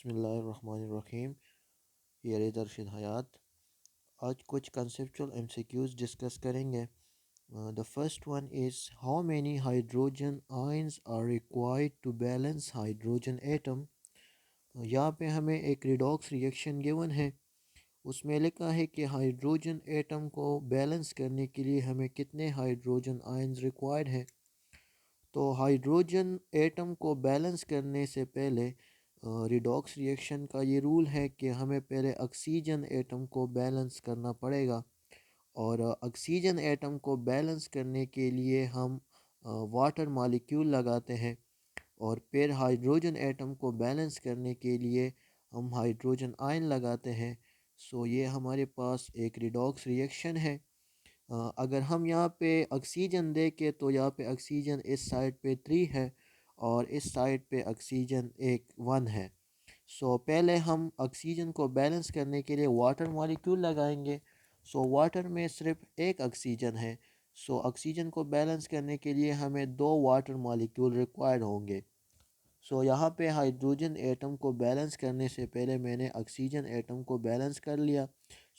बिस्मिल्लाहिर्रहमानिर्रहीम। ये दरशिद हयात। आज कुछ कंसेप्चुअल एमसीक्यूज डिस्कस करेंगे। The first one is how many hydrogen ions are required to balance hydrogen atom. यहाँ पे हमें एक रिडॉक्स रिएक्शन गिवन है, उसमें लिखा है कि हाइड्रोजन एटम को बैलेंस करने के लिए हमें कितने हाइड्रोजन आयंस रिक्वायर्ड हैं। तो हाइड्रोजन एटम को बैलेंस करने से पहले रिडॉक्स रिएक्शन का ये रूल है कि हमें पहले ऑक्सीजन एटम को बैलेंस करना पड़ेगा, और ऑक्सीजन एटम को बैलेंस करने के लिए हम वाटर मॉलिक्यूल लगाते हैं, और फिर हाइड्रोजन एटम को बैलेंस करने के लिए हम हाइड्रोजन आयन लगाते हैं। सो ये हमारे पास एक रिडॉक्स रिएक्शन है। अगर हम यहाँ पे ऑक्सीजन देखें तो यहाँ पे ऑक्सीजन इस साइड पे 3 है और इस साइड पे ऑक्सीजन 1 है। सो पहले हम ऑक्सीजन को बैलेंस करने के लिए वाटर मॉलिक्यूल लगाएंगे। सो वाटर में सिर्फ एक ऑक्सीजन है। सो ऑक्सीजन को बैलेंस करने के लिए हमें 2 वाटर मॉलिक्यूल रिक्वायर्ड होंगे। सो यहाँ पे हाइड्रोजन एटम को बैलेंस करने से पहले मैंने ऑक्सीजन एटम को बैलेंस कर लिया।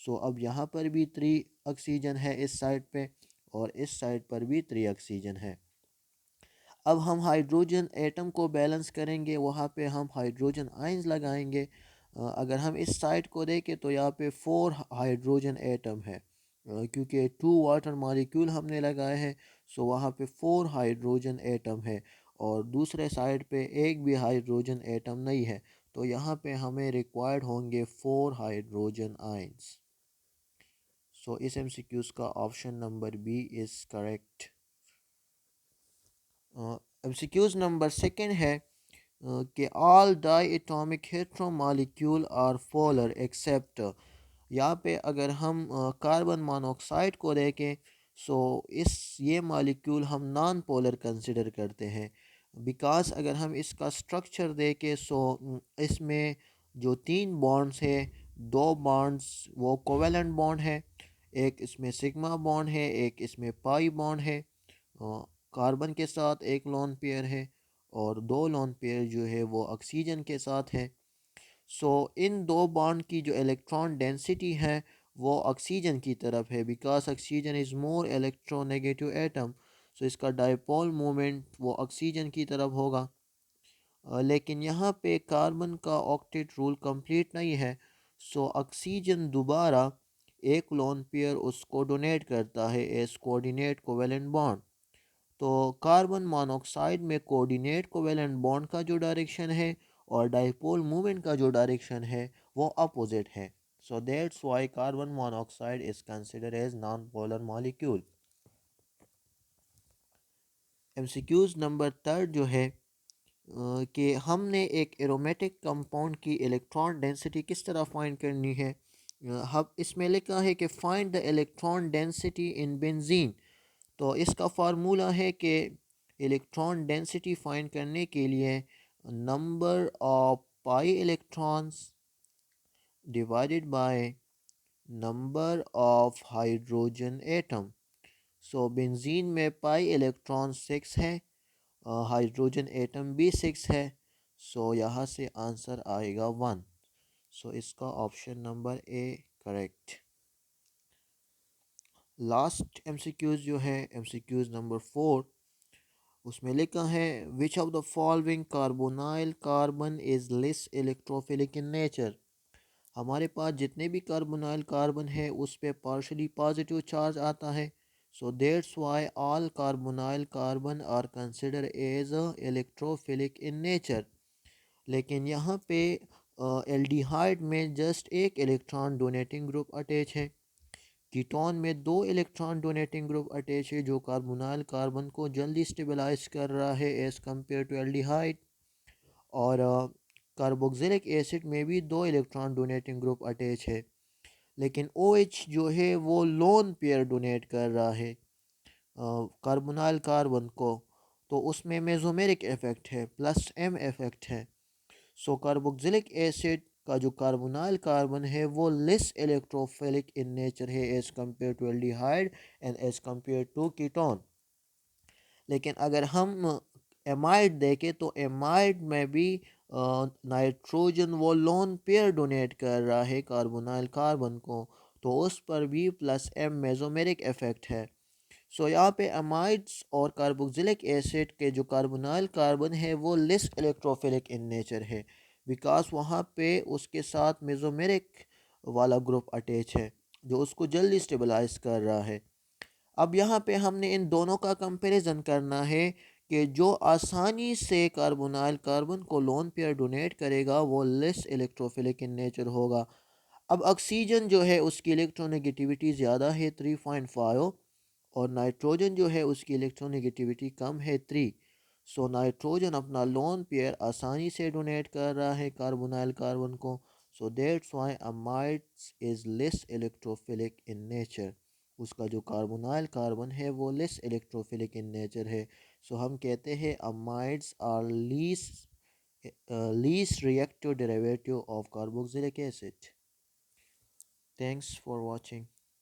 सो अब यहाँ पर भी 3 ऑक्सीजन है इस साइड पे, और इस साइड पर भी 3 ऑक्सीजन है। अब हम हाइड्रोजन एटम को बैलेंस करेंगे, वहाँ पे हम हाइड्रोजन आयंस लगाएंगे। अगर हम इस साइड को देखें तो यहाँ पे 4 हाइड्रोजन एटम है, क्योंकि 2 वाटर मॉलिक्यूल हमने लगाए हैं। सो वहाँ पे 4 हाइड्रोजन एटम है, और दूसरे साइड पे एक भी हाइड्रोजन एटम नहीं है। तो यहाँ पे हमें रिक्वायर्ड होंगे 4 हाइड्रोजन आयंस। सो इस एमसीक्यूज का option number B is correct. MCQs number second है कि all diatomic heteromolecule are polar except. यहाँ पे अगर हम कार्बन मोनोऑक्साइड को देखें, सो इस ये मॉलिक्यूल हम नॉन पोलर कंसिडर करते हैं। बिकॉज अगर हम इसका स्ट्रक्चर देखें, सो इसमें जो 3 बॉन्ड्स है, 2 बॉन्ड्स वो कोवेलेंट बॉन्ड है, एक इसमें सिग्मा बॉन्ड है, एक इसमें पाई बॉन्ड है। कार्बन के साथ एक लोन पेयर है, और 2 लोन पेयर जो है वो ऑक्सीजन के साथ है। सो इन 2 बॉन्ड की जो इलेक्ट्रॉन डेंसिटी है वो ऑक्सीजन की तरफ है, because oxygen is more electronegative atom. So इसका डायपोल मोमेंट वो ऑक्सीजन की तरफ होगा। लेकिन यहाँ पे कार्बन का ऑक्टेट रूल कंप्लीट नहीं है। सो ऑक्सीजन दोबारा एक लोन पेयर उसको डोनेट करता है एज कोऑर्डिनेट कोवेलेंट बॉन्ड। तो कार्बन मोनोऑक्साइड में कोऑर्डिनेट कोवेलेंट बॉन्ड का जो डायरेक्शन है और डाइपोल मूवमेंट का जो डायरेक्शन है वो अपोजिट है। So that's why carbon monoxide is considered as non polar molecule. MCQs number third जो है कि हमने एक एरोमेटिक कंपाउंड की इलेक्ट्रॉन डेंसिटी किस तरह फाइंड करनी है। हम इसमें लिखा है कि find the electron density in benzene. तो इसका फार्मूला है कि इलेक्ट्रॉन डेंसिटी फाइंड करने के लिए number of pi electrons divided by number of hydrogen atom. So benzene में पाई इलेक्ट्रॉन 6 है, हाइड्रोजन एटम भी 6 है। सो यहाँ से आंसर आएगा 1। सो इसका option number A correct. Last MCQs जो है एमसीक्यूज नंबर 4, उसमें लिखा है which of the following carbonyl carbon is less electrophilic in nature. हमारे पास जितने भी कार्बोनाइल कार्बन है उस पे पार्शली पॉजिटिव चार्ज आता है। So that's why all carbonyl carbon are consider as electrophilic in nature. लेकिन यहाँ पे एल्डिहाइड में जस्ट एक इलेक्ट्रॉन डोनेटिंग ग्रुप अटैच है। कीटोन में 2 इलेक्ट्रॉन डोनेटिंग ग्रुप अटैच है, जो कार्बोनाइल कार्बन को जल्दी स्टेबलाइज कर रहा है एज़ कम्पेयर टू एल्डिहाइड। और कार्बोक्सिलिक एसिड में भी 2 इलेक्ट्रॉन डोनेटिंग ग्रुप अटैच है, लेकिन OH जो है वो लोन पेयर डोनेट कर रहा है कार्बोनाइल कार्बन को। तो उसमें मेसोमेरिक इफेक्ट है, प्लस M इफेक्ट है। सो कार्बोक्सिलिक एसिड का जो कार्बोनाइल कार्बन है वो लेस इलेक्ट्रोफिलिक इन नेचर है as compare to aldehyde and as compare to ketone. लेकिन अगर हम एमाइड देखें तो एमाइड में भी नाइट्रोजन वो लोन पेयर डोनेट कर रहा है कार्बोनाइल कार्बन को, तो उस पर भी प्लस एम मेजोमेरिक इफेक्ट है। सो यहाँ पे अमाइड्स और कार्बोक्सिलिक एसिड के जो कार्बोनाइल कार्बन है वो लेस इलेक्ट्रोफिलिक इन नेचर है, बिकॉज वहाँ पे उसके साथ मेजोमेरिक वाला ग्रुप अटैच है जो उसको जल्दी स्टेबलाइज कर रहा है। अब यहाँ पे हमने इन दोनों का कंपैरिजन करना है कि जो आसानी से कार्बोनाइल कार्बन को लोन पेयर डोनेट करेगा वो लेस इलेक्ट्रोफिलिक इन नेचर होगा। अब ऑक्सीजन जो है उसकी इलेक्ट्रोनेगेटिविटी ज़्यादा है 3.5, और नाइट्रोजन जो है उसकी इलेक्ट्रोनेगेटिविटी कम है 3। सो नाइट्रोजन अपना लोन पेयर आसानी से डोनेट कर रहा है कार्बोनाइल कार्बन को। So that's why amides is less electrophilic in nature. उसका जो कार्बोनाइल कार्बन है वो लेस इलेक्ट्रोफिलिक इन नेचर है। सो हम कहते हैं amides are least reactive derivative of carboxylic acid. Thanks for watching.